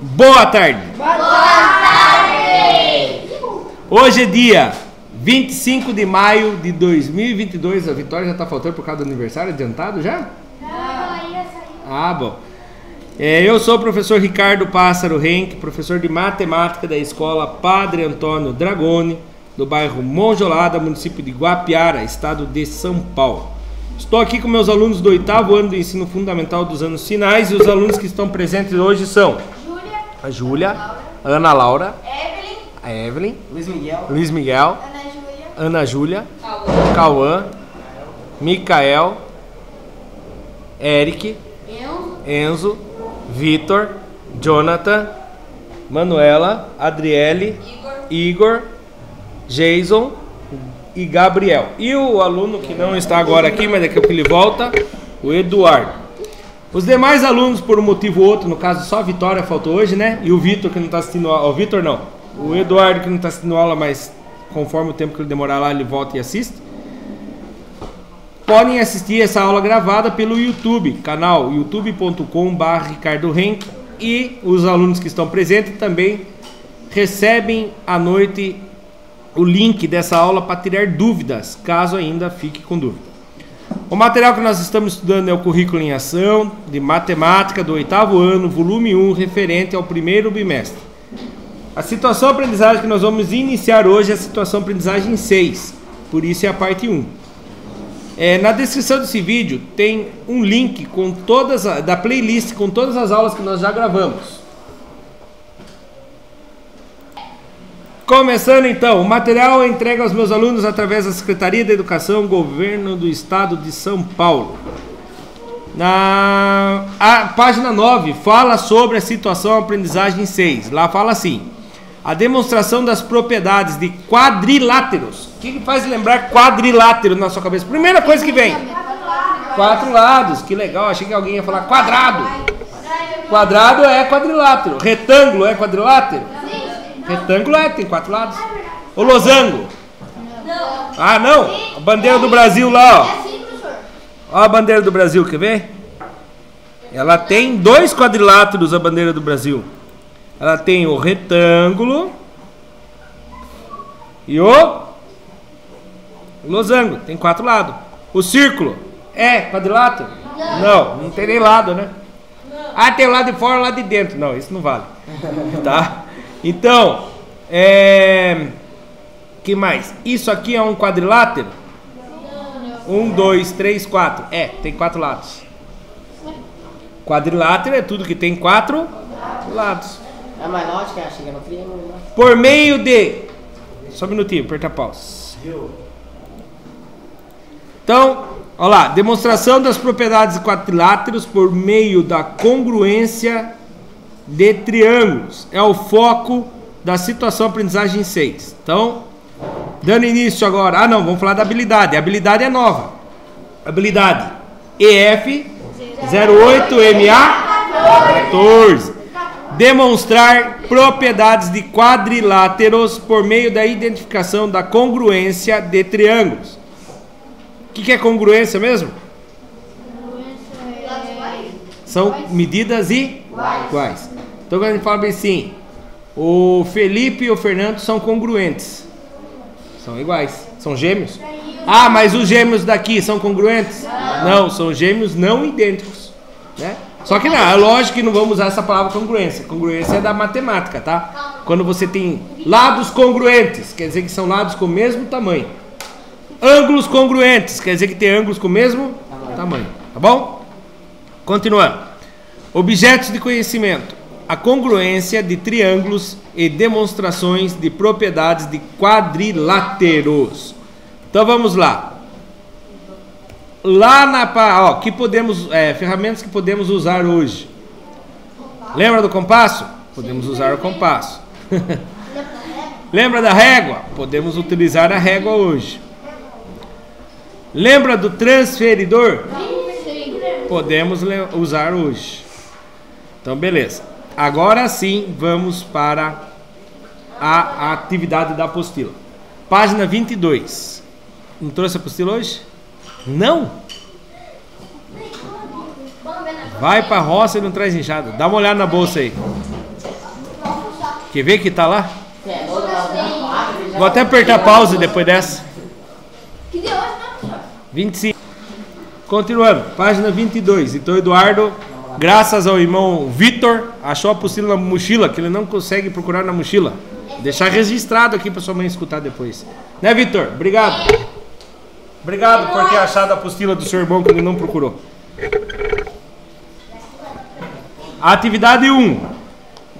Boa tarde. Boa tarde. Hoje é dia 25 de maio de 2022. A Vitória já tá faltando por causa do aniversário adiantado já? Ah, bom. Eu sou o professor Ricardo Pássaro Henck, professor de matemática da escola Padre Antônio Dragoni, do bairro Monjolada, município de Guapiara, estado de São Paulo. Estou aqui com meus alunos do 8º ano do ensino fundamental dos anos finais, e os alunos que estão presentes hoje são a Júlia, a Ana Laura, a Evelyn, Luiz Miguel, Ana Júlia, Cauã, Micael, Eric, Enzo, Vitor, Jonathan, Manuela, Adriele, Igor, Jason e Gabriel. E o aluno que não está agora aqui, mas daqui a pouco ele volta, o Eduardo. Os demais alunos, por um motivo ou outro, no caso só a Vitória faltou hoje, né? E o Vitor que não está assistindo aula. O Vitor não. O Eduardo que não está assistindo aula, mas conforme o tempo que ele demorar lá, ele volta e assiste. Podem assistir essa aula gravada pelo YouTube, canal youtube.com/Ricardo Henck. E os alunos que estão presentes também recebem à noite o link dessa aula para tirar dúvidas, caso ainda fique com dúvida. O material que nós estamos estudando é o Currículo em Ação, de Matemática, do 8º ano, volume 1, referente ao primeiro bimestre. A situação aprendizagem que nós vamos iniciar hoje é a situação aprendizagem 6, por isso é a parte 1. Na descrição desse vídeo tem um link com da playlist com todas as aulas que nós já gravamos. Começando então, o material é entregue aos meus alunos através da Secretaria da Educação, Governo do Estado de São Paulo. A página 9 fala sobre a situação aprendizagem 6. Lá fala assim: a demonstração das propriedades de quadriláteros. O que faz lembrar quadrilátero na sua cabeça? Primeira coisa que vem: quatro lados. Que legal, achei que alguém ia falar quadrado. Quadrado é quadrilátero. Retângulo é quadrilátero? Retângulo tem 4 lados. O losango? Ah, não? A bandeira do Brasil lá, ó. Ó a bandeira do Brasil, quer ver? Ela tem 2 quadriláteros, a bandeira do Brasil. Ela tem o retângulo e o losango. Tem 4 lados. O círculo é quadrilátero? Não tem nem lado, né? Ah, tem o lado de fora e o lado de dentro. Não, isso não vale. Tá? Então, que mais? Isso aqui é um quadrilátero? 1, 2, 3, 4. Tem 4 lados. Quadrilátero é tudo que tem 4 lados. É mais lógica, chega no triângulo. Por meio de... Só um minutinho, aperta pause. Então, olha lá. Demonstração das propriedades de quadriláteros por meio da congruência de triângulos. É o foco da situação aprendizagem 6. Então, dando início agora... Ah, não, vamos falar da habilidade. A habilidade é nova. Habilidade EF 08MA14. Demonstrar propriedades de quadriláteros por meio da identificação da congruência de triângulos. O que é congruência mesmo? São medidas iguais. Então quando a gente fala bem assim, o Felipe e o Fernando são congruentes. São iguais. São gêmeos. Ah, mas os gêmeos daqui são congruentes? Não, são gêmeos não idênticos, né? Só que não, é lógico que não vamos usar essa palavra congruência. Congruência é da matemática, tá? Quando você tem lados congruentes, quer dizer que são lados com o mesmo tamanho. Ângulos congruentes, quer dizer que tem ângulos com o mesmo tamanho. Tá bom? Continuando. Objetos de conhecimento. A congruência de triângulos e demonstrações de propriedades de quadriláteros. Então vamos lá. Lá na que podemos ferramentas que podemos usar hoje. Lembra do compasso? Podemos usar o compasso. Lembra da régua? Podemos utilizar a régua hoje. Lembra do transferidor? Podemos usar hoje. Então beleza. Agora sim vamos para a atividade da apostila. Página 22. Não trouxe a apostila hoje? Não? Vai pra roça e não traz enxada. Dá uma olhada na bolsa aí. Quer ver que tá lá? É, toda a Vou até apertar pause depois dessa. Que deu hoje, não, professor? 25. Continuando, página 22. Então, Eduardo, graças ao irmão Vitor, achou a apostila na mochila, que ele não consegue procurar na mochila. Deixar registrado aqui para sua mãe escutar depois. Né, Vitor? Obrigado. Obrigado por ter achado a apostila do seu irmão que ele não procurou. Atividade 1.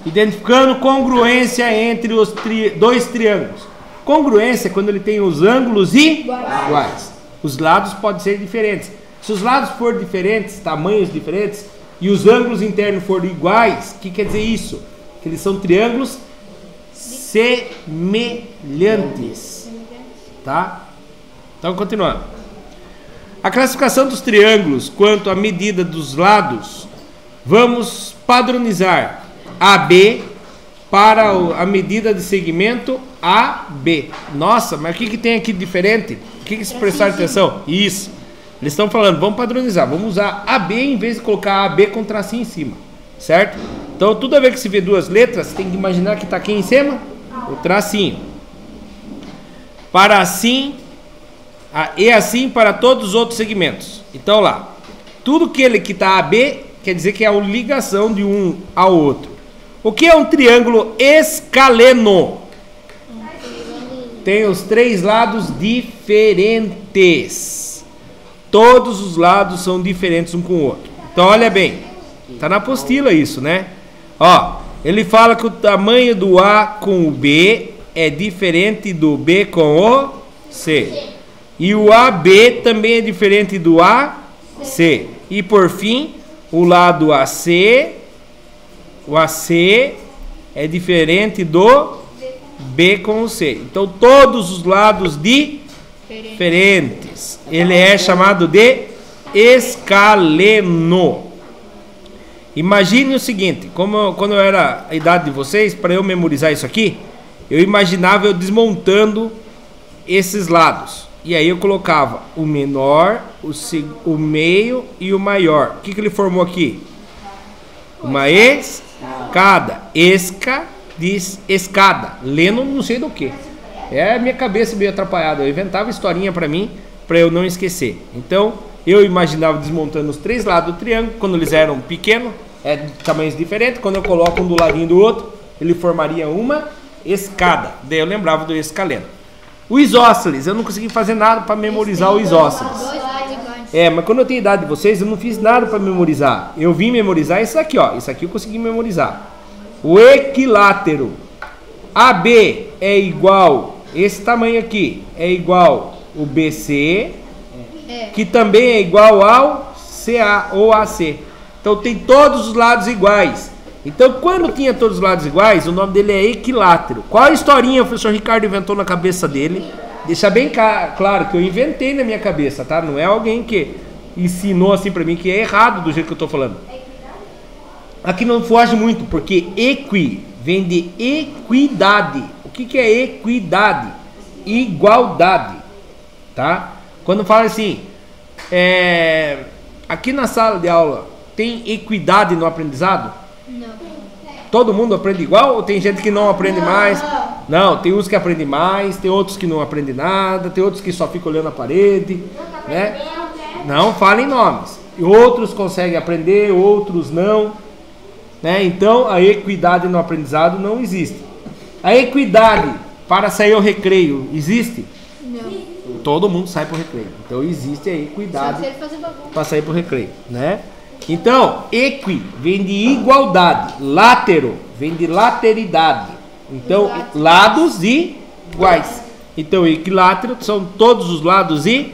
Identificando congruência entre os dois triângulos. Congruência é quando ele tem os ângulos iguais. Os lados podem ser diferentes. Se os lados forem diferentes, tamanhos diferentes, e os ângulos internos forem iguais, o que quer dizer isso? Que eles são triângulos semelhantes. Tá? Então, continuando. A classificação dos triângulos quanto à medida dos lados, vamos padronizar AB para a medida de segmento AB. Nossa, mas o que tem aqui de diferente? O que se prestar atenção? Isso. Eles estão falando, vamos padronizar, vamos usar AB em vez de colocar AB com tracinho em cima. Certo? Então, toda vez que se vê duas letras, você tem que imaginar que está aqui em cima o tracinho. Para assim, e assim para todos os outros segmentos. Então, lá, tudo que está AB quer dizer que é a ligação de um ao outro. O que é um triângulo escaleno? Tem os três lados diferentes. Todos os lados são diferentes um com o outro. Então, olha bem. Está na apostila isso, né? Ó, ele fala que o tamanho do A com o B é diferente do B com o C. E o AB também é diferente do AC. E por fim, o lado AC, o AC é diferente do B com o C. Então, todos os lados diferentes. Ele é chamado de escaleno. Imagine o seguinte, quando eu era a idade de vocês, para eu memorizar isso aqui, eu imaginava eu desmontando esses lados. E aí eu colocava o menor, o meio e o maior. O que ele formou aqui? Uma escada. Escada. Lendo não sei do que. É a minha cabeça meio atrapalhada. Eu inventava historinha para mim, para eu não esquecer. Então, eu imaginava desmontando os três lados do triângulo. Quando eles eram pequenos, de tamanhos diferentes. Quando eu coloco um do ladinho do outro, ele formaria uma escada. Daí eu lembrava do escaleno. O isósceles, eu não consegui fazer nada para memorizar o isósceles. Mas quando eu tenho a idade de vocês, eu não fiz nada para memorizar. Eu vim memorizar isso aqui, ó. Isso aqui eu consegui memorizar. O equilátero. AB é igual, esse tamanho aqui é igual o BC, que também é igual ao CA ou AC. Então tem todos os lados iguais. Então, quando tinha todos os lados iguais, o nome dele é equilátero. Qual a historinha o professor Ricardo inventou na cabeça dele? Deixa bem claro que eu inventei na minha cabeça, tá? Não é alguém que ensinou assim pra mim que é errado do jeito que eu tô falando. Aqui não foge muito, porque equi vem de equidade. O que é equidade? Igualdade, tá? Quando fala assim, aqui na sala de aula, tem equidade no aprendizado? Não. Todo mundo aprende igual ou tem gente que não aprende mais? Não, tem uns que aprendem mais, tem outros que não aprendem nada, tem outros que só ficam olhando a parede, né? Não falem nomes. E outros conseguem aprender, outros não, né? Então a equidade no aprendizado não existe. A equidade para sair ao recreio existe? Não. Todo mundo sai para o recreio. Então existe a equidade para sair para o recreio, né? Então, equi vem de igualdade, látero vem de lateridade. Então, lados iguais. Então, equilátero são todos os lados iguais.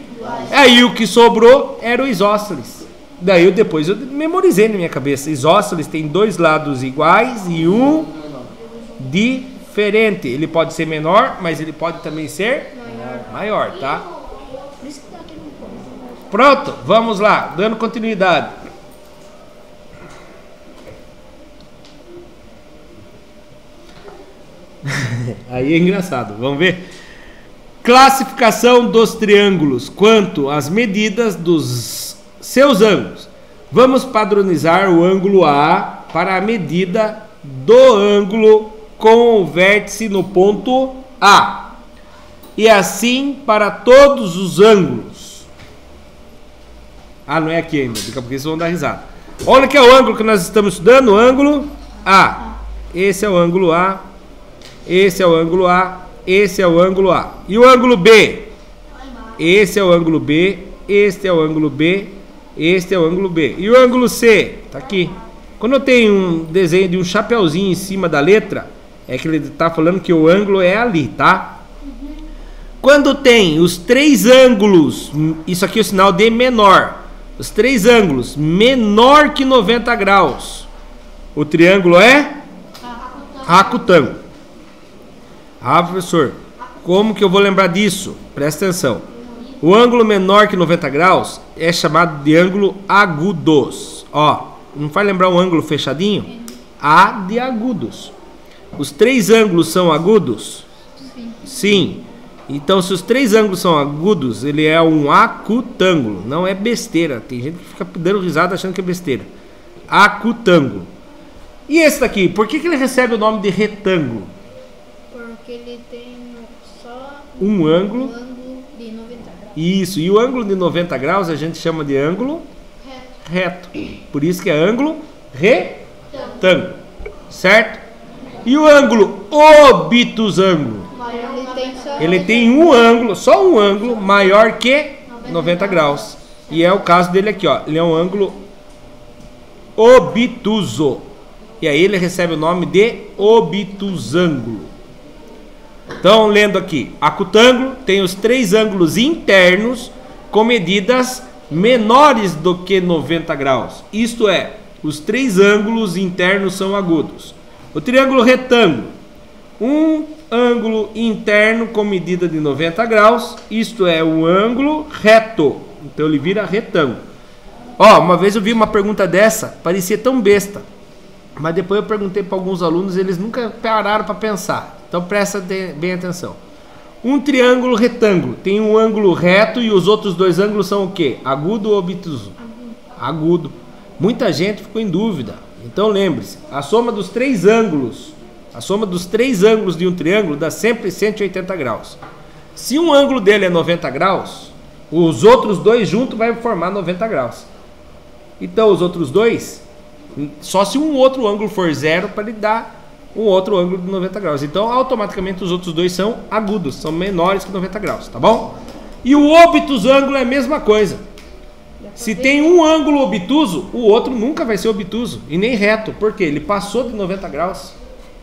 Aí o que sobrou era o isósceles. Daí depois eu memorizei na minha cabeça. Isósceles tem dois lados iguais e um diferente. Ele pode ser menor, mas ele pode também ser maior, tá? Pronto, vamos lá, dando continuidade. Aí é engraçado, vamos ver? Classificação dos triângulos quanto às medidas dos seus ângulos. Vamos padronizar o ângulo A para a medida do ângulo com o vértice no ponto A. E assim para todos os ângulos. Ah, não é aqui ainda, daqui a pouco vocês vão dar risada. Olha que é o ângulo que nós estamos estudando, o ângulo A. Esse é o ângulo A. Esse é o ângulo A. Esse é o ângulo A. E o ângulo B? Esse é o ângulo B. Este é o ângulo B. Este é o ângulo B. E o ângulo C? Tá aqui. Quando eu tenho um desenho de um chapeuzinho em cima da letra, é que ele está falando que o ângulo é ali, tá? Quando tem os três ângulos, isso aqui é o sinal de menor. Os três ângulos menor que 90 graus. O triângulo é racutângulo. Ah, professor, como que eu vou lembrar disso? Presta atenção. O ângulo menor que 90 graus é chamado de ângulo agudos. Ó, não faz lembrar um ângulo fechadinho? A de agudos. Os três ângulos são agudos? Sim. Então, se os três ângulos são agudos, ele é um acutângulo. Não é besteira. Tem gente que fica dando risada achando que é besteira. Acutângulo. E esse daqui, por que ele recebe o nome de retângulo? Porque ele tem só Um ângulo. de 90 graus. Isso. E o ângulo de 90 graus a gente chama de ângulo reto. Por isso que é ângulo retângulo. Certo? E o ângulo obtusângulo? Ele tem um ângulo, só um ângulo maior que 90 graus. E é o caso dele aqui, ó. Ele é um ângulo obtuso. E aí ele recebe o nome de obtusângulo. Então, lendo aqui, acutângulo tem os três ângulos internos com medidas menores do que 90 graus. Isto é, os três ângulos internos são agudos. O triângulo retângulo, um ângulo interno com medida de 90 graus, isto é, o ângulo reto. Então ele vira retângulo. Ó, uma vez eu vi uma pergunta dessa, parecia tão besta, mas depois eu perguntei para alguns alunos, eles nunca pararam para pensar. Então presta bem atenção. Um triângulo retângulo tem um ângulo reto e os outros dois ângulos são o quê? Agudo ou obtuso? Agudo. Muita gente ficou em dúvida. Então lembre-se, a soma dos três ângulos de um triângulo dá sempre 180 graus. Se um ângulo dele é 90 graus, os outros dois juntos vai formar 90 graus. Então os outros dois, só se um outro ângulo for zero para ele dar um outro ângulo de 90 graus. Então automaticamente os outros dois são agudos, são menores que 90 graus, tá bom? E o obtusângulo é a mesma coisa. Se tem um ângulo obtuso, o outro nunca vai ser obtuso e nem reto, porque ele passou de 90 graus,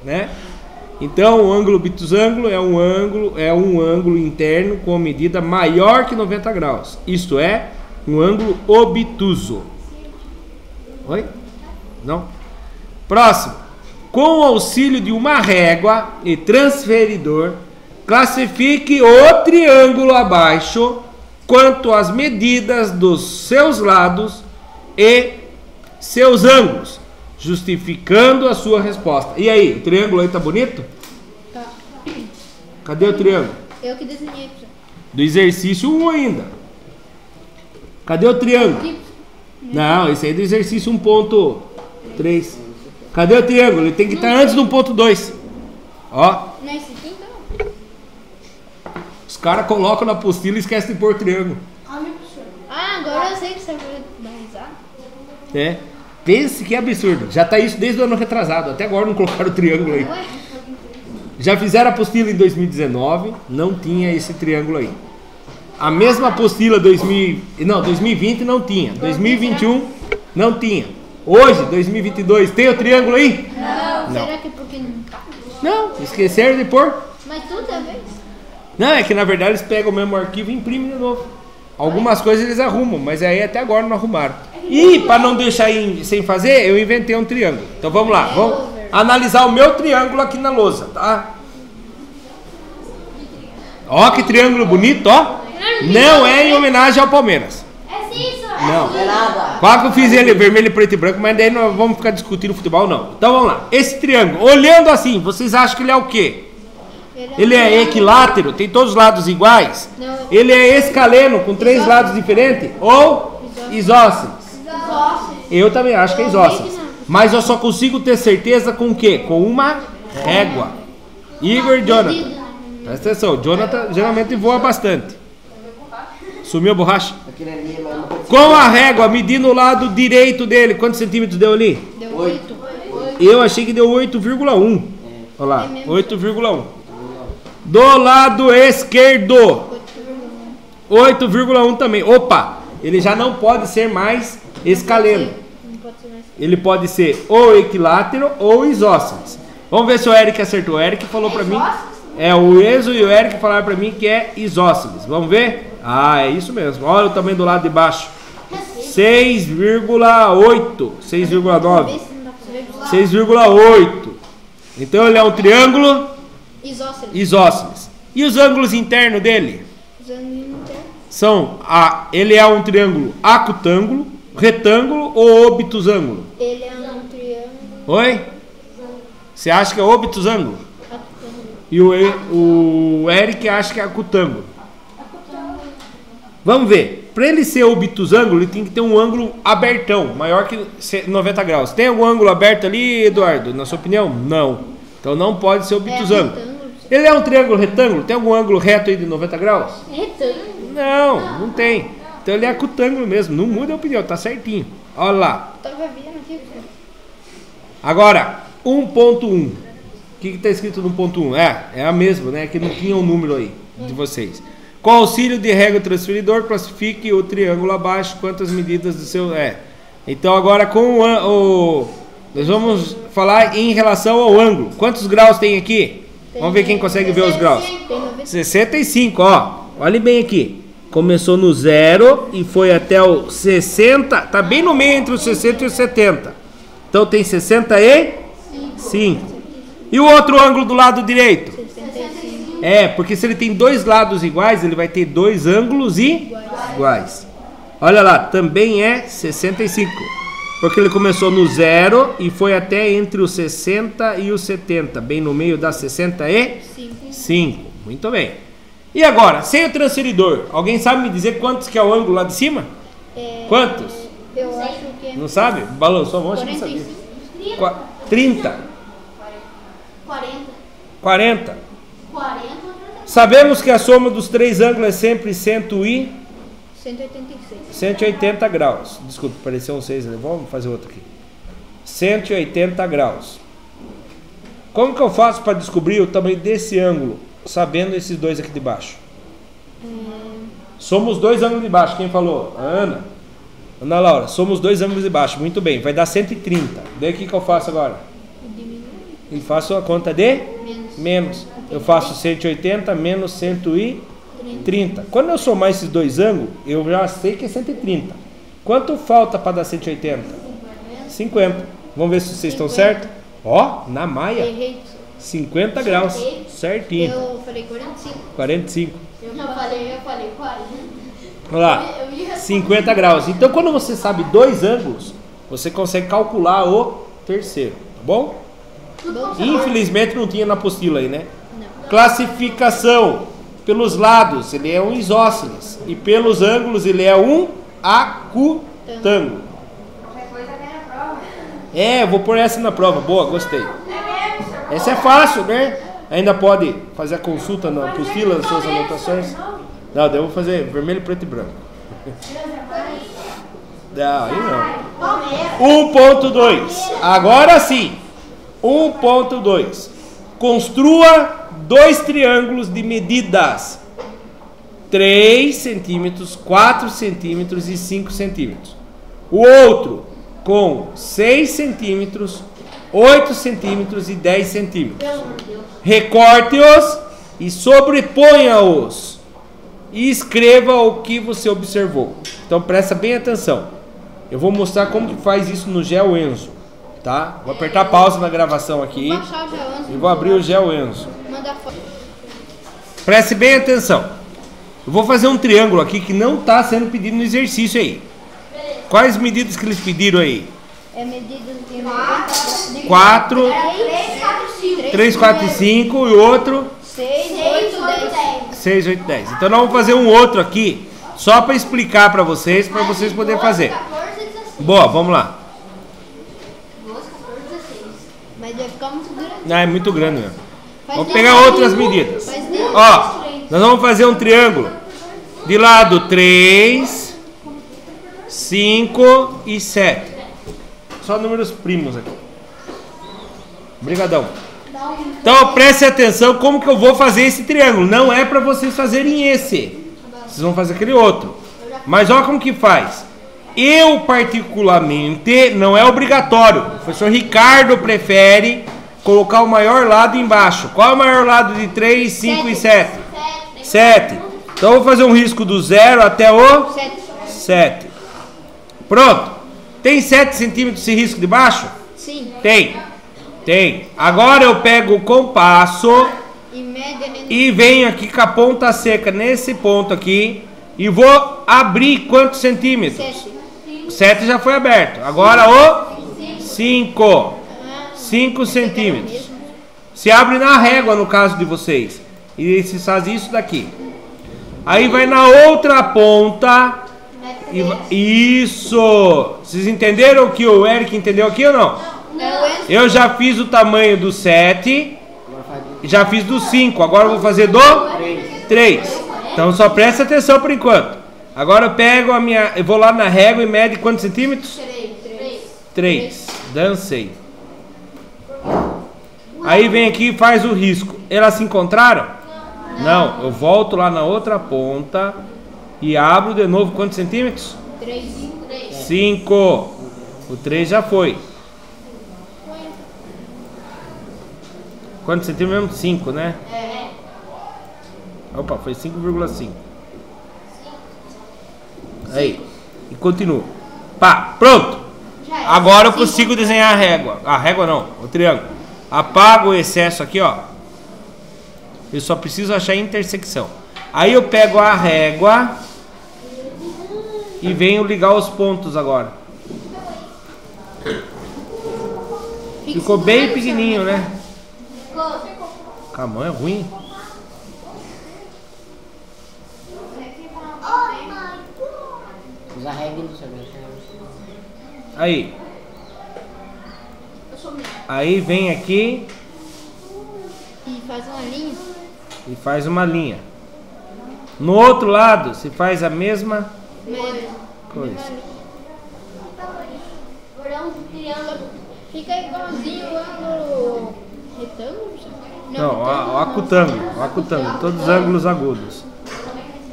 né? Então o ângulo obtusângulo é um ângulo interno com medida maior que 90 graus. Isto é, um ângulo obtuso. Oi? Não? Próximo. Com o auxílio de uma régua e transferidor, classifique o triângulo abaixo quanto às medidas dos seus lados e seus ângulos, justificando a sua resposta. E aí, o triângulo aí tá bonito? Tá. Cadê o triângulo? Eu que desenhei. Do exercício 1 ainda. Cadê o triângulo? Não, esse aí é do exercício 1.3. Cadê o triângulo? Ele tem que estar antes do ponto 2. Ó. Não é esse aqui então? Os caras colocam na apostila e esquecem de pôr triângulo. Ah, agora eu sei que você vai dar risada. É. Pense que absurdo. Já tá isso desde o ano retrasado. Até agora não colocaram o triângulo aí. Ué? Já fizeram a apostila em 2019. Não tinha esse triângulo aí. A mesma apostila 2020 não tinha. 2021 não tinha. Hoje, 2022, tem o triângulo aí? Não. Será que é porque não tá? Não, esqueceram de pôr. Mas toda vez? Não, é que na verdade eles pegam o mesmo arquivo e imprimem de novo. Algumas coisas eles arrumam, mas aí até agora não arrumaram. E para não deixar sem fazer, eu inventei um triângulo. Então vamos lá, vamos analisar o meu triângulo aqui na lousa, tá? Ó que triângulo bonito, ó. Não é em homenagem ao Palmeiras. É isso. Não. Não é nada. Quase que eu fiz ele vermelho, preto e branco, mas daí não vamos ficar discutindo futebol, não. Então vamos lá. Esse triângulo, olhando assim, vocês acham que ele é o quê? Ele é equilátero, tem todos os lados iguais? Não. Ele é escaleno, com três lados diferentes? Ou isósceles? Eu também acho que é isósceles. Mas eu só consigo ter certeza com o quê? Com uma Régua. Igor e Jonathan. Presta atenção, Jonathan geralmente voa bastante. Sumiu a borracha? Com a régua, medindo o lado direito dele. Quantos centímetros deu ali? Deu 8. Eu achei que deu 8,1. Olha lá, 8,1. Do lado esquerdo, 8,1 também. Opa, ele já não pode ser mais escaleno. Não pode ser mais. Ele pode ser ou equilátero ou isósceles. Vamos ver se o Eric acertou. O Eric falou pra mim. O Enzo e o Eric falaram pra mim que é isósceles. Vamos ver? Ah, é isso mesmo. Olha o tamanho do lado de baixo. 6,8. 6,9. 6,8. Então ele é um triângulo isósceles. E os ângulos internos dele? Ele é um triângulo acutângulo, retângulo ou obtusângulo? Ele é um triângulo. Oi? Você acha que é obtusângulo? Acutângulo. E o Eric acha que é acutângulo. Vamos ver. Para ele ser obtusângulo, ele tem que ter um ângulo abertão, maior que 90 graus. Tem algum ângulo aberto ali, Eduardo? Na sua opinião? Não. Então não pode ser obtusângulo. Ele é um triângulo retângulo? Tem algum ângulo reto aí de 90 graus? Retângulo? Não, não tem. Então ele é acutângulo mesmo. Não muda a opinião, tá certinho. Olha lá. Agora, 1.1. O que está escrito no 1.1? É a mesma, né? Que não tinha um número aí de vocês. Com auxílio de régua transferidor, classifique o triângulo abaixo. Quantas medidas do seu... Então agora com nós vamos falar em relação ao ângulo. Quantos graus tem aqui? Vamos ver quem consegue ver os graus. 65, ó. Olhe bem aqui. Começou no 0 e foi até o 60. Tá bem no meio entre os 60 e os 70. Então tem 65. E o outro ângulo do lado direito? 65. Porque se ele tem dois lados iguais, ele vai ter dois ângulos iguais. Olha lá, também é 65. Porque ele começou no 0 e foi até entre os 60 e os 70. Bem no meio da 65. Muito bem. E agora, sem o transferidor, alguém sabe me dizer quantos que é o ângulo lá de cima? Quantos? Eu acho que é... Não sabe? Balançou a mão, acho que não sabia. 30. 40. Sabemos que a soma dos três ângulos é sempre 180 graus. Desculpa, apareceu um 6 ali. Vamos fazer outro aqui. 180 graus. Como que eu faço para descobrir o tamanho desse ângulo, sabendo esses dois aqui de baixo? Somos dois ângulos de baixo. Quem falou? A Ana Laura. Somos dois ângulos de baixo. Muito bem. Vai dar 130. Daí o que eu faço agora? Eu faço a conta de menos. Eu faço 180 menos 130. Quando eu somar esses dois ângulos, eu já sei que é 130. Quanto falta para dar 180? 50. Vamos ver se vocês estão certos. Ó, na maia. Errei. 50 graus. Certinho. Eu falei 45. 45. Eu falei 40. Olha lá. 50 graus. Então, quando você sabe dois ângulos, você consegue calcular o terceiro. Tá bom? Infelizmente não tinha na apostila aí, né? Não. Classificação. Pelos lados, ele é um isósceles. E pelos ângulos, ele é um acutângulo. Vou pôr essa na prova. Boa, gostei. Essa é fácil, né? Ainda pode fazer a consulta na apostila, nas suas anotações. Não, daí eu vou fazer vermelho, preto e branco. Não, aí não. 1.2. Agora sim. 1.2. Construa dois triângulos de medidas 3 centímetros, 4 centímetros e 5 centímetros. O outro com 6 centímetros, 8 centímetros e 10 centímetros. Recorte-os e sobreponha-os. E escreva o que você observou. Então presta bem atenção. Eu vou mostrar como que faz isso no GeoEnso. Tá? Vou apertar pausa na gravação aqui. E vou abrir o GeoEnso. Preste bem atenção. Eu vou fazer um triângulo aqui que não está sendo pedido no exercício aí. Quais medidas que eles pediram aí? Medidas de 4, 3, 4 e 5 e outro 6, 8, 10. 6, 8, 10. Então nós vamos fazer um outro aqui só para explicar para vocês poderem fazer. Boa, vamos lá. Mas vai ficar muito grande. Não, é muito grande mesmo. Faz Vamos dentro pegar de outras um, medidas. faz dentro Ó, dos três. nós vamos fazer um triângulo. De lado 3, 5 e 7. Só números primos aqui. Obrigadão. Então preste atenção como que eu vou fazer esse triângulo. Não é para vocês fazerem esse. Vocês vão fazer aquele outro. Mas olha como que faz. Eu particularmente, não é obrigatório. O professor Ricardo prefere colocar o maior lado embaixo. Qual é o maior lado de 3, 5 e 7? 7. Então eu vou fazer um risco do 0 até o 7. Pronto. Tem 7 centímetros esse risco de baixo? Sim. Tem. Agora eu pego o compasso E média dentro. e venho aqui com a ponta seca nesse ponto aqui e vou abrir quantos centímetros? 7 já foi aberto. Agora o 5. 5 centímetros. Se abre na régua no caso de vocês. E se faz isso daqui. Aí vai na outra ponta. Isso. Vocês entenderam o que o Eric entendeu aqui ou não? Eu já fiz o tamanho do 7. Já fiz do 5. Agora eu vou fazer do 3. Então só presta atenção por enquanto. Agora eu pego a minha. Eu vou lá na régua e mede quantos centímetros? 3. Dancei. Aí vem aqui e faz o risco. Elas se encontraram? Não. Eu volto lá na outra ponta e abro de novo quantos centímetros? 5. O 3 já foi. Quantos centímetros mesmo? 5, né? Opa, foi 5,5. Aí. E continua. Pá, pronto. Agora eu consigo desenhar a régua. A régua não, o triângulo. Apago o excesso aqui, ó. Eu só preciso achar a intersecção. Aí eu pego a régua e venho ligar os pontos agora. Ficou bem pequenininho, né? Com a mão é ruim. Usa regra no seu braço. Aí. Aí vem aqui E faz uma linha. e faz uma linha. No outro lado se faz a mesma coisa. Fica igualzinho o ângulo retângulo? Não, o acutângulo, todos os ângulos agudos.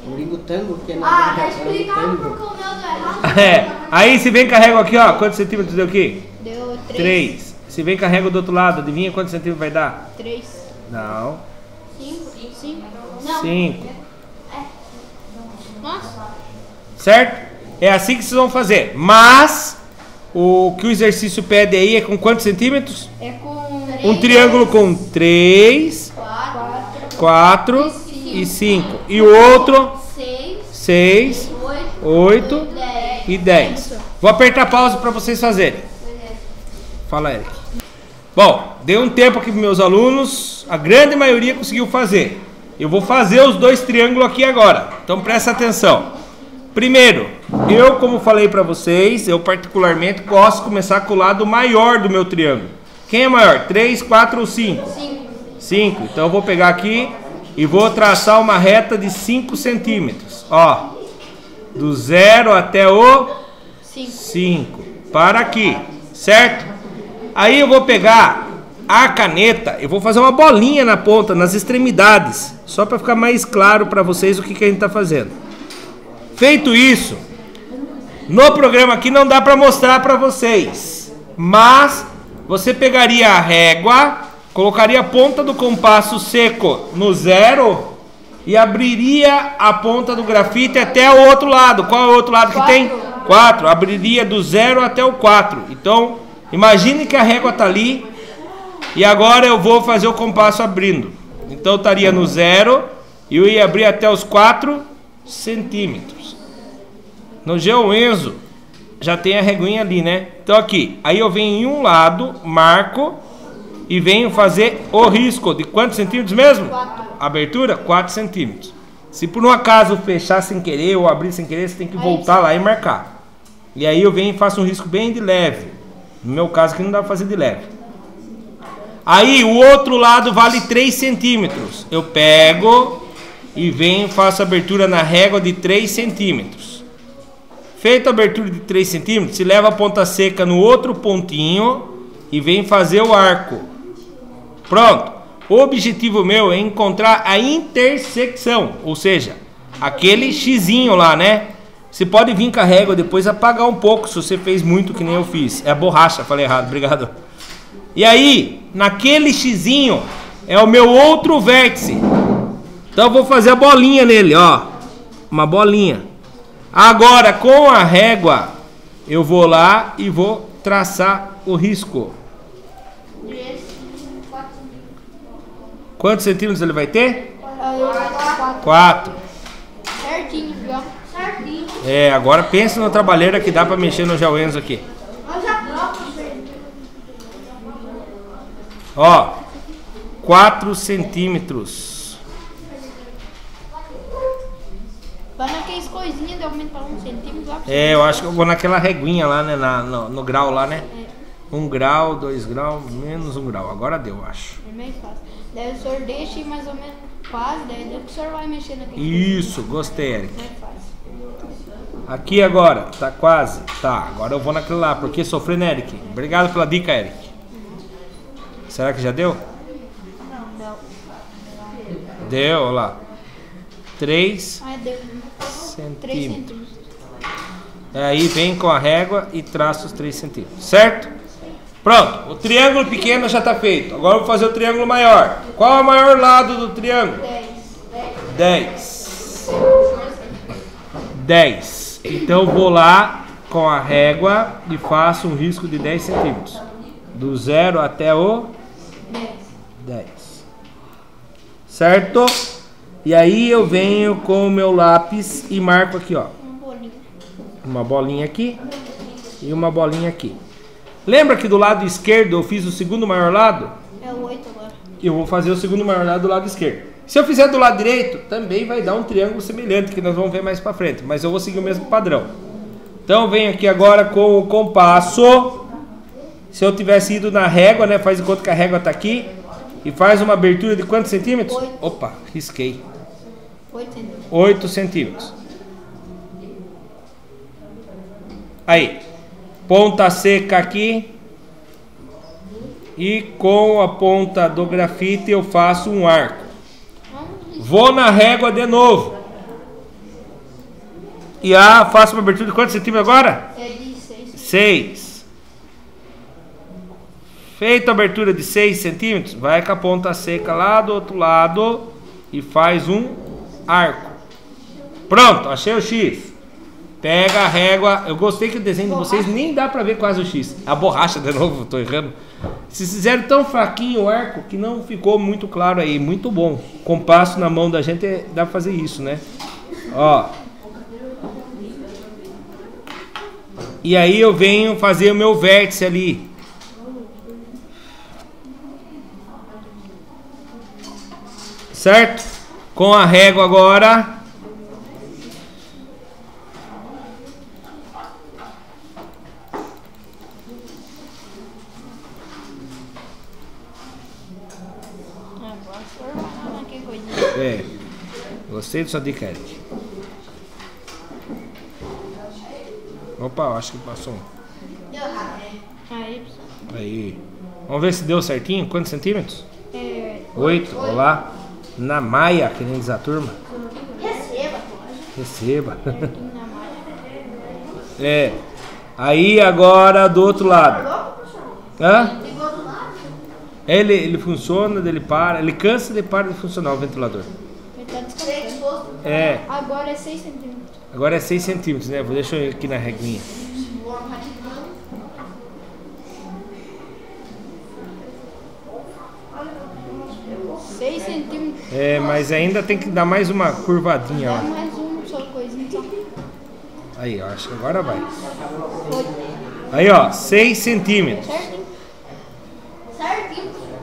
Eu ligo o tango porque não Tá explicando porque o meu deu errado. É, aí se vem com a régua aqui, ó, quantos centímetros deu aqui? Deu 3. Se vem com a régua do outro lado, adivinha quantos centímetros vai dar? 3. Não, 5. 5. Nossa. Certo? É assim que vocês vão fazer. Mas o que o exercício pede aí é com quantos centímetros? É com Um triângulo com 3, 4. 4 e 5. E o outro 6, 8 e 10. Vou apertar pause para vocês fazerem. Fala, Eric. Bom, dei um tempo aqui para meus alunos. A grande maioria conseguiu fazer. Eu vou fazer os dois triângulos aqui agora. Então presta atenção. Primeiro, eu como falei para vocês, eu particularmente gosto de começar com o lado maior do meu triângulo. Quem é maior? 3, 4 ou 5? 5. Então eu vou pegar aqui e vou traçar uma reta de 5 centímetros. Ó, do 0 até o 5. Para aqui, certo? Aí eu vou pegar a caneta, eu vou fazer uma bolinha na ponta, nas extremidades, só para ficar mais claro para vocês o que a gente está fazendo. Feito isso, no programa aqui não dá para mostrar para vocês, mas você pegaria a régua, colocaria a ponta do compasso seco no 0 e abriria a ponta do grafite até o outro lado. Qual é o outro lado que tem? 4. Abriria do 0 até o 4. Então, imagine que a régua está ali e agora eu vou fazer o compasso abrindo. Então, eu estaria no 0 e eu ia abrir até os 4 centímetros. No GeoEnzo já tem a reguinha ali, né? Então aqui, aí eu venho em um lado, marco e venho fazer o risco de quantos centímetros mesmo? 4. Abertura? 4 centímetros. Se por um acaso fechar sem querer ou abrir sem querer, você tem que voltar lá e marcar. E aí eu venho e faço um risco bem de leve. No meu caso aqui não dá pra fazer de leve. Aí o outro lado vale 3 centímetros. Eu pego e venho, faço a abertura na régua de 3 centímetros. Feita a abertura de 3 centímetros, se leva a ponta seca no outro pontinho e vem fazer o arco. Pronto. O objetivo meu é encontrar a intersecção, ou seja, aquele xizinho lá, né? Você pode vir com a régua depois apagar um pouco se você fez muito que nem eu fiz. É a borracha, falei errado, obrigado. E aí, naquele xizinho é o meu outro vértice. Então eu vou fazer a bolinha nele, ó. Uma bolinha. Agora, com a régua, eu vou lá e vou traçar o risco. Quantos centímetros ele vai ter? 4. Certinho, viu? Certinho. É, agora pensa na trabalheira que dá pra mexer no Jauenzo aqui. Ó, 4 centímetros. Vai naquelas coisinhas de aumentar 1 centímetro lá. É, eu acho que eu vou naquela reguinha lá, né? No grau lá, né? 1 grau, 2 graus, menos 1 grau. Agora deu, eu acho. É meio fácil. Daí o senhor deixa ir mais ou menos quase, daí o senhor vai mexendo aqui. Isso, gostei, Eric. É fácil. Aqui agora, tá quase. Tá, agora eu vou naquele lá, porque sofrendo, Eric. Obrigado pela dica, Eric. Será que já deu? Não. Deu, olha lá. 3 Aí deu 3 centímetros. centímetros. Aí vem com a régua e traça os 3 centímetros, certo? Pronto, o triângulo pequeno já está feito. Agora eu vou fazer o triângulo maior. Qual é o maior lado do triângulo? 10. Então eu vou lá com a régua e faço um risco de 10 centímetros. Do 0 até o 10. Certo? E aí eu venho com o meu lápis e marco aqui, ó. Uma bolinha aqui e uma bolinha aqui. Lembra que do lado esquerdo eu fiz o segundo maior lado? É o 8 agora. Eu vou fazer o segundo maior lado do lado esquerdo. Se eu fizer do lado direito, também vai dar um triângulo semelhante, que nós vamos ver mais pra frente. Mas eu vou seguir o mesmo padrão. Então eu venho aqui agora com o compasso. Se eu tivesse ido na régua, né? Faz de conta que a régua tá aqui. E faz uma abertura de quantos centímetros? 8. Opa, risquei. 8 centímetros. 8 centímetros. Aí, ponta seca aqui. E com a ponta do grafite eu faço um arco. Vou na régua de novo. E faço uma abertura de quantos centímetros agora? É de 6. 6. Feita a abertura de 6 centímetros, vai com a ponta seca lá do outro lado e faz um arco. Pronto, achei o X. Pega a régua. Eu gostei que o desenho de vocês nem dá pra ver quase o X. A borracha de novo, tô errando. Vocês fizeram tão fraquinho o arco que não ficou muito claro aí. Muito bom. Compasso na mão da gente dá pra fazer isso, né? Ó. E aí eu venho fazer o meu vértice ali. Certo? Com a régua agora. É, gostei da sua dica, Eric. Opa, eu acho que passou um. Aí. Vamos ver se deu certinho. Quantos centímetros? 8. Olha lá. Na maia, que nem diz a turma. Receba. É. Aí agora do outro lado. Hã? Ele funciona, ele para, ele cansa, ele para de funcionar o ventilador. Ele tá descansando. É. Agora é 6 centímetros. Agora é 6 centímetros, né? Deixa eu ir aqui na reguinha. É, mas ainda tem que dar mais uma curvadinha lá. Dá mais um só coisinha só. Aí, ó, acho que agora vai. Aí, ó, 6 centímetros. Certinho.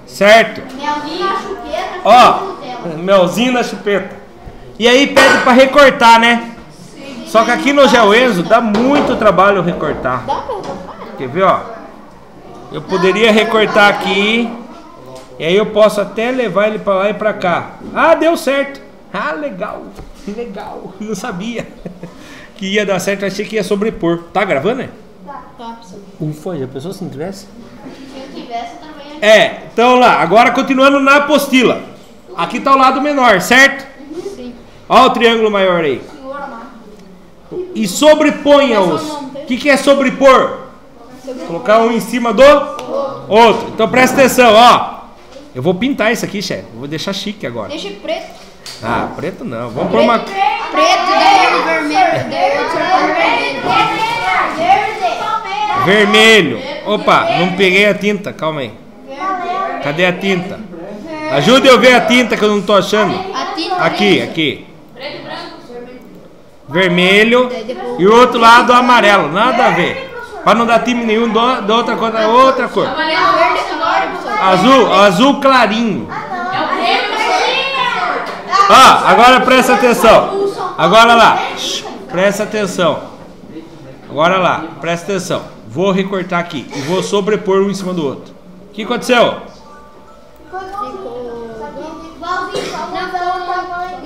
Certo? Melzinho na chupeta. Ó, melzinho na chupeta. E aí pede pra recortar, né? Só que aqui no Jauenzo dá muito trabalho recortar. Dá pra recortar? Quer ver, ó? Eu poderia recortar aqui. E aí eu posso até levar ele para lá e para cá. Ah, deu certo. Ah, legal. Legal. Não sabia que ia dar certo. Achei que ia sobrepor. Tá gravando, né? Tá, professor. Ufa, já pensou se não tivesse? Se eu tivesse, também. Então lá. Agora continuando na apostila. Aqui tá o lado menor, certo? Sim. Olha o triângulo maior aí. E sobreponha-os. O que é sobrepor? Colocar um em cima do outro. Então presta atenção, ó. Eu vou pintar isso aqui, chefe. Vou deixar chique agora. Deixa preto. Ah, preto não. Vamos pôr uma... Preto, daí vermelho. Daí eu vermelho. Vermelho. Opa, não peguei a tinta. Calma aí. Cadê a tinta? Ajuda eu ver a tinta que eu não tô achando. A tinta. Aqui. Vermelho. E o outro lado amarelo. Nada a ver. Para não dar time nenhum da outra cor. Outra cor. Verde agora, professor. Azul clarinho. Ó, agora presta atenção. Agora lá. Presta atenção. Agora lá. Presta atenção. Vou recortar aqui. E vou sobrepor um em cima do outro. O que aconteceu?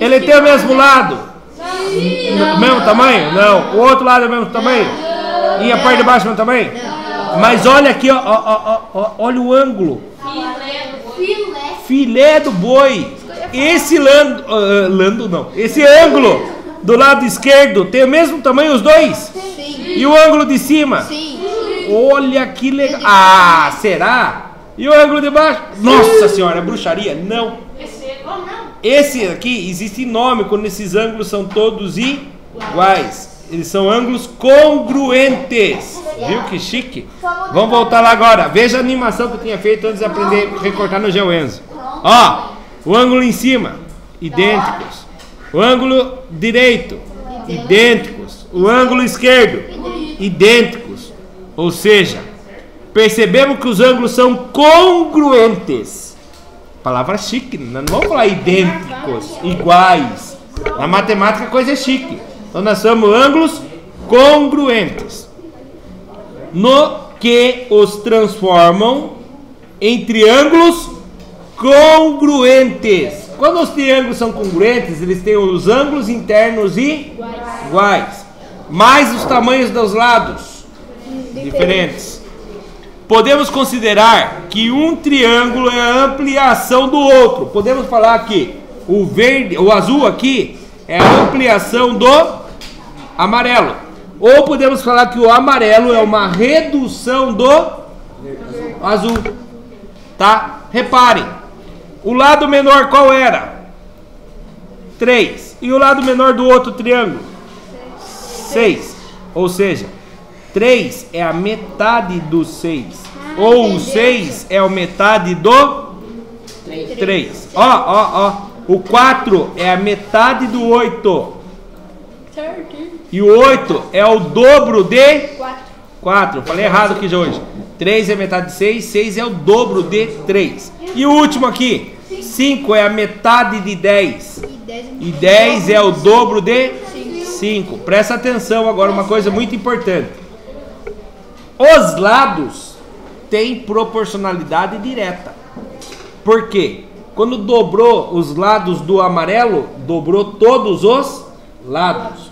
Ele tem o mesmo lado? O mesmo tamanho? Não. O outro lado é o mesmo tamanho? E a parte de baixo é o mesmo tamanho? Mas olha aqui, ó, olha o ângulo. Filé do boi. Esse esse ângulo do lado esquerdo tem o mesmo tamanho os dois? Sim. E o ângulo de cima? Sim. Olha que legal. Ah, será? E o ângulo de baixo? Nossa senhora, é bruxaria? Não. Esse aqui existe nome quando esses ângulos são todos iguais. Eles são ângulos congruentes. Viu que chique? Vamos voltar lá agora. Veja a animação que eu tinha feito antes de aprender a recortar no GeoEnzo. Ó, o ângulo em cima, idênticos. O ângulo direito, idênticos. O ângulo esquerdo, idênticos. Ou seja, percebemos que os ângulos são congruentes. Palavra chique, não vamos falar idênticos, iguais. Na matemática a coisa é chique. Então nós somos ângulos congruentes, no que os transformam em triângulos congruentes. Quando os triângulos são congruentes, eles têm os ângulos internos iguais, mas os tamanhos dos lados diferentes. Podemos considerar que um triângulo é a ampliação do outro. Podemos falar que o azul aqui é a ampliação do amarelo. Ou podemos falar que o amarelo é uma redução do azul. Tá? Reparem. O lado menor qual era? 3. E o lado menor do outro triângulo? 6. Ou seja, 3 é a metade do 6. Ou o 6 é a metade do 3. Ó. O 4 é a metade do 8. E o 8 é o dobro de 4. Falei errado aqui já hoje. 3 é metade de 6. 6 é o dobro de 3. E o último aqui. 5 é a metade de 10. E 10 é o dobro de 5. Presta atenção agora, uma coisa muito importante. Os lados têm proporcionalidade direta. Por quê? Quando dobrou os lados do amarelo, dobrou todos os lados.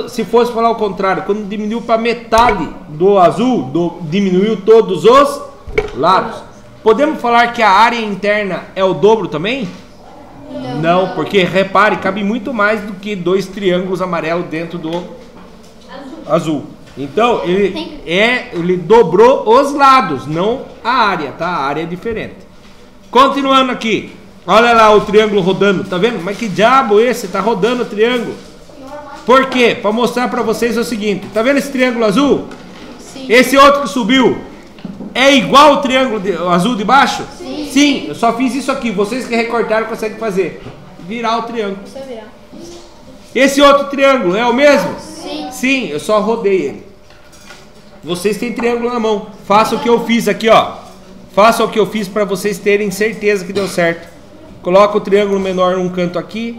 Se fosse falar o contrário, quando diminuiu para metade do azul, diminuiu todos os lados. Podemos falar que a área interna é o dobro também? Não, porque repare, cabe muito mais do que 2 triângulos amarelos dentro do azul. Então, ele dobrou os lados, não a área, tá? A área é diferente. Continuando aqui. Olha lá o triângulo rodando, tá vendo? Mas que diabo esse? Tá rodando o triângulo. Por quê? Para mostrar para vocês é o seguinte. Tá vendo esse triângulo azul? Sim. Esse outro que subiu é igual ao triângulo azul de baixo? Sim. Sim, eu só fiz isso aqui. Vocês que recortaram conseguem fazer. Virar o triângulo. Só virar. Esse outro triângulo é o mesmo? Sim. Sim, eu só rodei ele. Vocês têm triângulo na mão. Faça o que eu fiz aqui, ó. Faça o que eu fiz para vocês terem certeza que deu certo. Coloca o triângulo menor num canto aqui,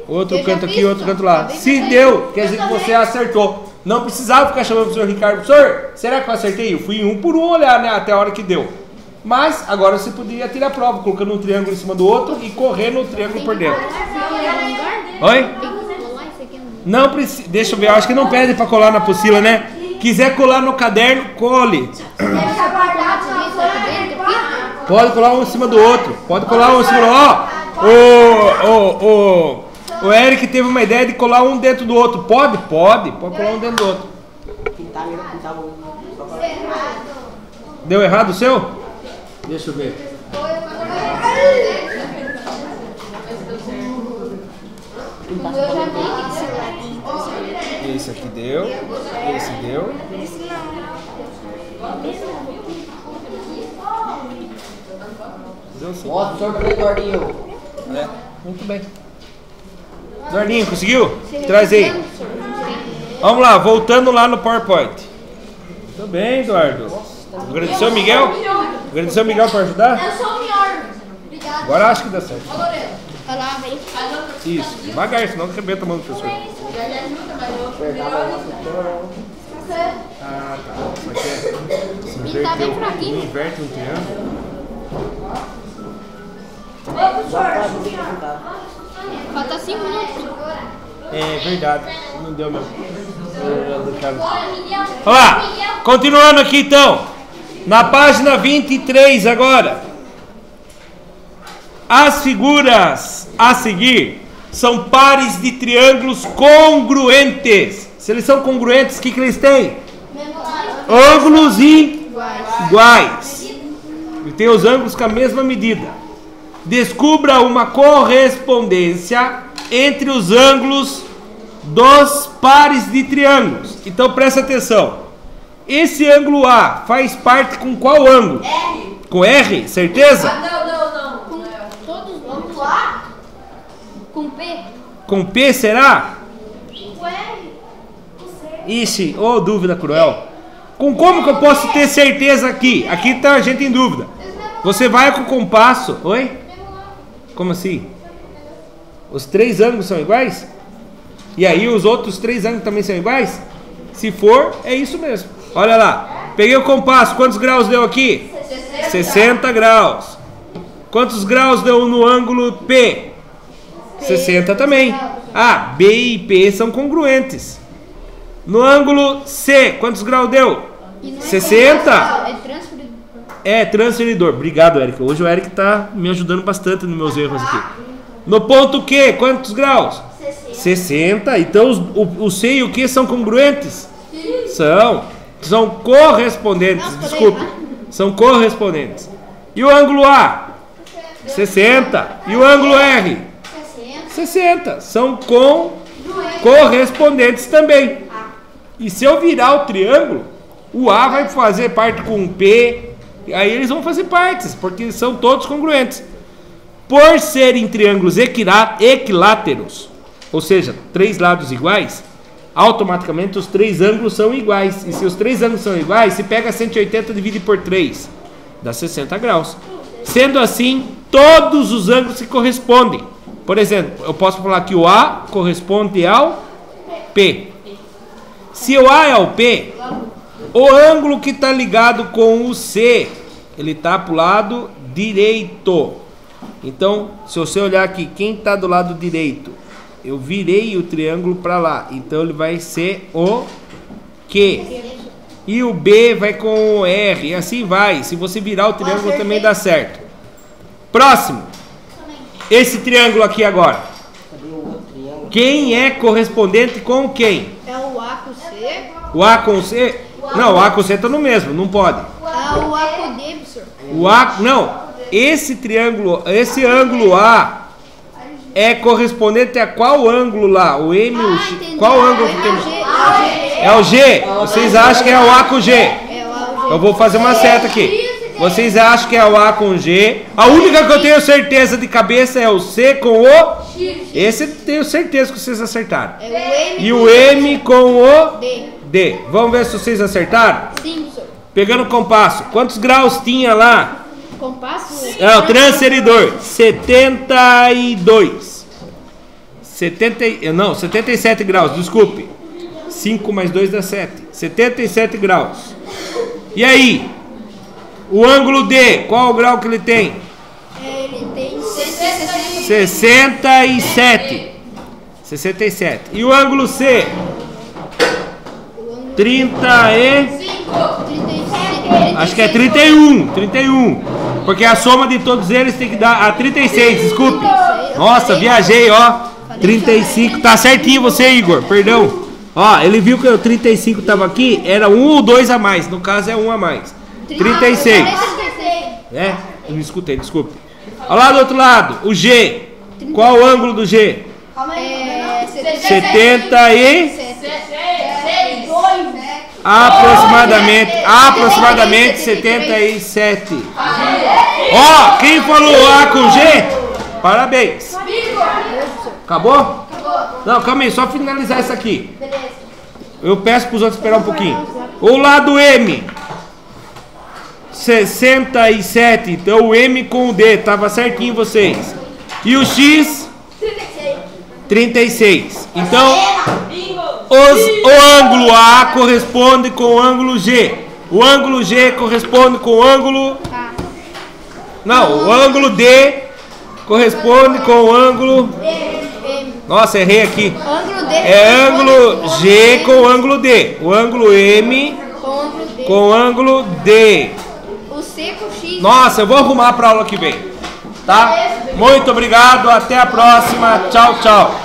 outro canto aqui, outro canto lá. Se deu, quer dizer que você acertou. Não precisava ficar chamando o professor Ricardo. Professor, será que eu acertei? Eu fui um por um olhar, né, até a hora que deu. Mas agora você poderia tirar a prova, colocando um triângulo em cima do outro e correndo o triângulo por dentro. Oi? Não precisa. Deixa eu ver, eu acho que não pede para colar na apostila, né? Quiser colar no caderno, cole. Pode colar um em cima do outro. Pode colar um em cima do outro. O Eric teve uma ideia de colar um dentro do outro. Pode colar um dentro do outro. Deu errado o seu? Deixa eu ver. Esse aqui deu. Esse deu. Deu sim. Mostra o sorteio, Eduardinho. É, muito bem. Eduardinho, conseguiu? Traz aí. Vamos lá, voltando lá no PowerPoint. Muito bem, Eduardo. Agradecer ao Miguel? Agradecer ao Miguel por ajudar? Eu sou o melhor. Obrigada. Agora acho que dá certo. Ô, Lorena. Olha lá, vem. Isso, devagar, senão arrebenta a mão do professor. Ah, tá. Isso aqui é. E tá bem fraquinho. Inverte um triângulo. Falta 5 minutos. É verdade, não deu mesmo. Olha lá, continuando aqui então. Na página 23 agora. As figuras a seguir são pares de triângulos congruentes. Se eles são congruentes, o que eles têm? Ângulos iguais. E tem os ângulos com a mesma medida. Descubra uma correspondência entre os ângulos dos pares de triângulos. Então presta atenção. Esse ângulo A faz parte com qual ângulo? R. Com R? Certeza? Não. Com todos os Vamos ângulos. lá? Com P. Com P será? O R. Ixi, ô dúvida cruel. Com como que eu posso ter certeza aqui? Aqui tá a gente em dúvida. Você vai com o compasso. Oi? Como assim? Os três ângulos são iguais? E aí os outros três ângulos também são iguais? Se for, é isso mesmo. Olha lá. Peguei o compasso. Quantos graus deu aqui? 60 graus. Quantos graus deu no ângulo P? 60 também. Ah, B e P são congruentes. No ângulo C, quantos graus deu? 60. É transferido. É transferidor. Obrigado, Eric. Hoje o Eric tá me ajudando bastante nos meus erros aqui. No ponto Q, quantos graus? 60. Então o C e o Q são congruentes? São correspondentes. Desculpe. São correspondentes. E o ângulo A? 60. E o ângulo R? 60. São correspondentes também. E se eu virar o triângulo, o A vai fazer parte com o P. Aí eles vão fazer partes, porque são todos congruentes. Por serem triângulos equiláteros, ou seja, três lados iguais, automaticamente os três ângulos são iguais. E se os três ângulos são iguais, se pega 180 e divide por 3, dá 60 graus. Sendo assim, todos os ângulos se correspondem. Por exemplo, eu posso falar que o A corresponde ao P. Se o A é o P, o ângulo que está ligado com o C, ele está para o lado direito. Então, se você olhar aqui, quem está do lado direito, eu virei o triângulo para lá. Então, ele vai ser o Q. E o B vai com o R. E assim vai. Se você virar o triângulo, também dá certo. Próximo. Esse triângulo aqui agora. Quem é correspondente com quem? É o A com C. O A com C? Não, o A com C está no mesmo, não pode. É o A com D, professor. O A, não. Esse triângulo, esse ângulo A é correspondente a qual ângulo lá? O M, o X? Entendi. Qual ângulo que temos? É o G. Vocês acham que é o A com G? É o A com G. Eu vou fazer uma seta aqui. Vocês acham que é o A com G? A única que eu tenho certeza de cabeça é o C com o... Esse eu tenho certeza que vocês acertaram. É o M. E o M com o D. D. Vamos ver se vocês acertaram? Sim, professor. Pegando o compasso. Quantos graus tinha lá? Compasso. É o transferidor. 72. 77 graus, desculpe. 5 mais 2 dá 7. 77 graus. E aí? O ângulo D, qual o grau que ele tem? Ele tem 67. 67. E o ângulo C? 30 e... 37. Acho que é 31. 31. Porque a soma de todos eles tem que dar a 36, desculpe. Nossa, viajei, ó. 35. Tá certinho você, Igor. Perdão. Ó, ele viu que o 35 tava aqui, era 1 ou 2 a mais. No caso é 1 a mais. 36. É? Eu não escutei, desculpe. Olha lá do outro lado, o G. Qual o ângulo do G? 70 e... Aproximadamente 77. Ó, quem falou A com G? Parabéns. Acabou? Não, calma aí, só finalizar essa aqui. Eu peço para os outros esperar um pouquinho. O lado M. 67. Então o M com o D, tava certinho vocês. E o X? 36. Então o ângulo A corresponde com o ângulo G. O ângulo G corresponde com o ângulo... Não, o ângulo D corresponde com o ângulo... Nossa, errei aqui. É ângulo G com o ângulo D. O ângulo M com o ângulo D. O C com X. Nossa, eu vou arrumar para a aula que vem. Tá? Muito obrigado, até a próxima. Tchau, tchau.